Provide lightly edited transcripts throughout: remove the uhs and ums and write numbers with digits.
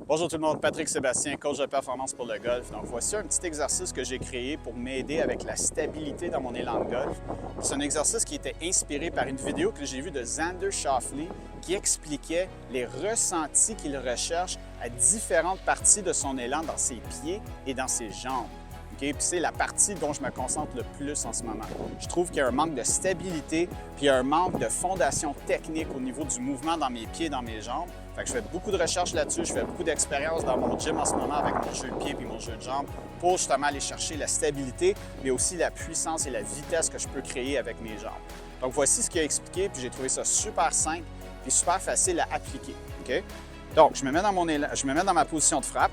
Bonjour tout le monde, Patrick Sébastien, coach de performance pour le golf. Donc voici un petit exercice que j'ai créé pour m'aider avec la stabilité dans mon élan de golf. C'est un exercice qui était inspiré par une vidéo que j'ai vue de Xander Schauffele qui expliquait les ressentis qu'il recherche à différentes parties de son élan dans ses pieds et dans ses jambes. Okay? Puis c'est la partie dont je me concentre le plus en ce moment. Je trouve qu'il y a un manque de stabilité, puis il y a un manque de fondation technique au niveau du mouvement dans mes pieds et dans mes jambes. Fait que je fais beaucoup de recherches là-dessus, je fais beaucoup d'expériences dans mon gym en ce moment avec mon jeu de pied et mon jeu de jambes pour justement aller chercher la stabilité, mais aussi la puissance et la vitesse que je peux créer avec mes jambes. Donc voici ce qu'il a expliqué, puis j'ai trouvé ça super simple et super facile à appliquer. Okay? Donc je me mets dans mon élan, je me mets dans ma position de frappe.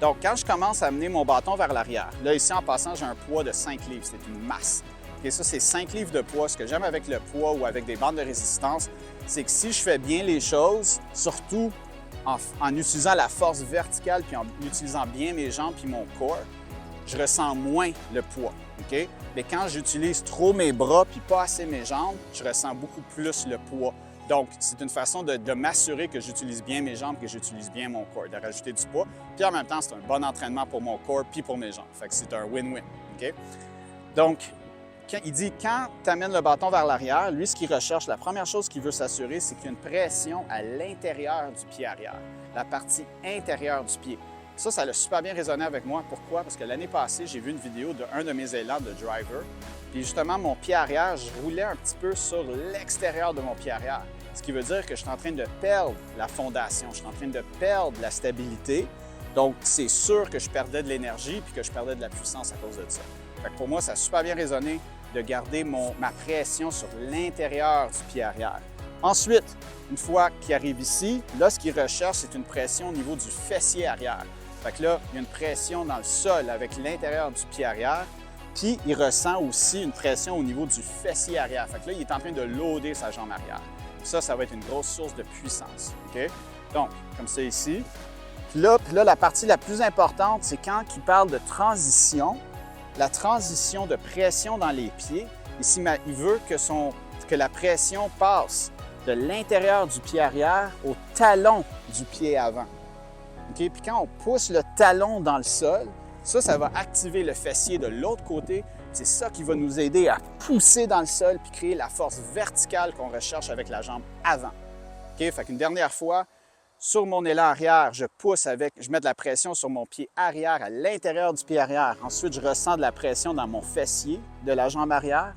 Donc, quand je commence à amener mon bâton vers l'arrière, là, ici, en passant, j'ai un poids de 5 livres. C'est une masse. Et ça, c'est 5 livres de poids. Ce que j'aime avec le poids ou avec des bandes de résistance, c'est que si je fais bien les choses, surtout en utilisant la force verticale puis en utilisant bien mes jambes puis mon corps, je ressens moins le poids. OK? Mais quand j'utilise trop mes bras puis pas assez mes jambes, je ressens beaucoup plus le poids. Donc, c'est une façon de m'assurer que j'utilise bien mes jambes, que j'utilise bien mon corps, de rajouter du poids. Puis en même temps, c'est un bon entraînement pour mon corps puis pour mes jambes. Fait que c'est un win-win. OK? Donc, il dit quand tu amènes le bâton vers l'arrière, lui, ce qu'il recherche, la première chose qu'il veut s'assurer, c'est qu'il y a une pression à l'intérieur du pied arrière, la partie intérieure du pied. Ça a super bien résonné avec moi. Pourquoi? Parce que l'année passée, j'ai vu une vidéo d'un de mes élans de driver. Puis justement, mon pied arrière, je roulais un petit peu sur l'extérieur de mon pied arrière. Ce qui veut dire que je suis en train de perdre la fondation, je suis en train de perdre la stabilité. Donc, c'est sûr que je perdais de l'énergie puis que je perdais de la puissance à cause de ça. Fait que pour moi, ça a super bien résonné de garder ma pression sur l'intérieur du pied arrière. Ensuite, une fois qu'il arrive ici, là, ce qu'il recherche, c'est une pression au niveau du fessier arrière. Fait que là, il y a une pression dans le sol avec l'intérieur du pied arrière. Puis, il ressent aussi une pression au niveau du fessier arrière. Fait que là, il est en train de loader sa jambe arrière. Ça va être une grosse source de puissance. OK? Donc, comme ça ici. Puis là, la partie la plus importante, c'est quand il parle de transition, la transition de pression dans les pieds. Ici, il veut que la pression passe de l'intérieur du pied arrière au talon du pied avant. OK? Puis quand on pousse le talon dans le sol, ça va activer le fessier de l'autre côté. C'est ça qui va nous aider à pousser dans le sol puis créer la force verticale qu'on recherche avec la jambe avant. OK? Fait qu'une dernière fois, sur mon élan arrière, je mets de la pression sur mon pied arrière à l'intérieur du pied arrière. Ensuite, je ressens de la pression dans mon fessier de la jambe arrière.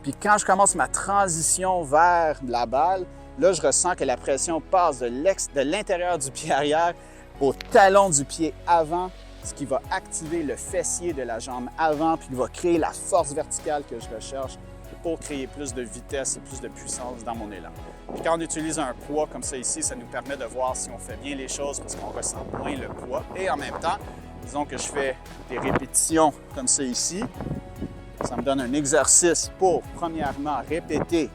Puis quand je commence ma transition vers la balle, là, je ressens que la pression passe de l'intérieur du pied arrière au talon du pied avant, ce qui va activer le fessier de la jambe avant, puis qui va créer la force verticale que je recherche pour créer plus de vitesse et plus de puissance dans mon élan. Puis quand on utilise un poids comme ça ici, ça nous permet de voir si on fait bien les choses parce qu'on ressent moins le poids. Et en même temps, disons que je fais des répétitions comme ça ici, ça me donne un exercice pour, premièrement, répéter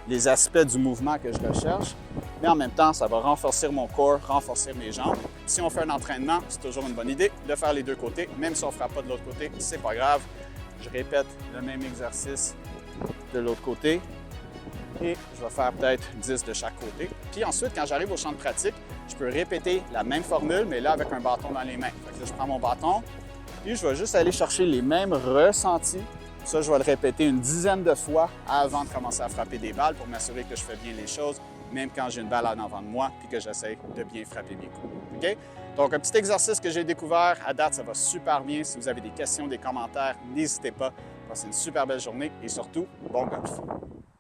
les aspects du mouvement que je recherche, mais en même temps, ça va renforcer mon corps, renforcer mes jambes. Si on fait un entraînement, c'est toujours une bonne idée de faire les deux côtés, même si on ne fera pas de l'autre côté, c'est pas grave. Je répète le même exercice de l'autre côté et je vais faire peut-être 10 de chaque côté. Puis ensuite, quand j'arrive au champ de pratique, je peux répéter la même formule, mais là avec un bâton dans les mains. Fait que là, je prends mon bâton, puis je vais juste aller chercher les mêmes ressentis. Ça, je vais le répéter une dizaine de fois avant de commencer à frapper des balles pour m'assurer que je fais bien les choses, même quand j'ai une balle en avant de moi et que j'essaie de bien frapper mes coups. OK? Donc, un petit exercice que j'ai découvert. À date, ça va super bien. Si vous avez des questions, des commentaires, n'hésitez pas. Passez une super belle journée et surtout, bon golf!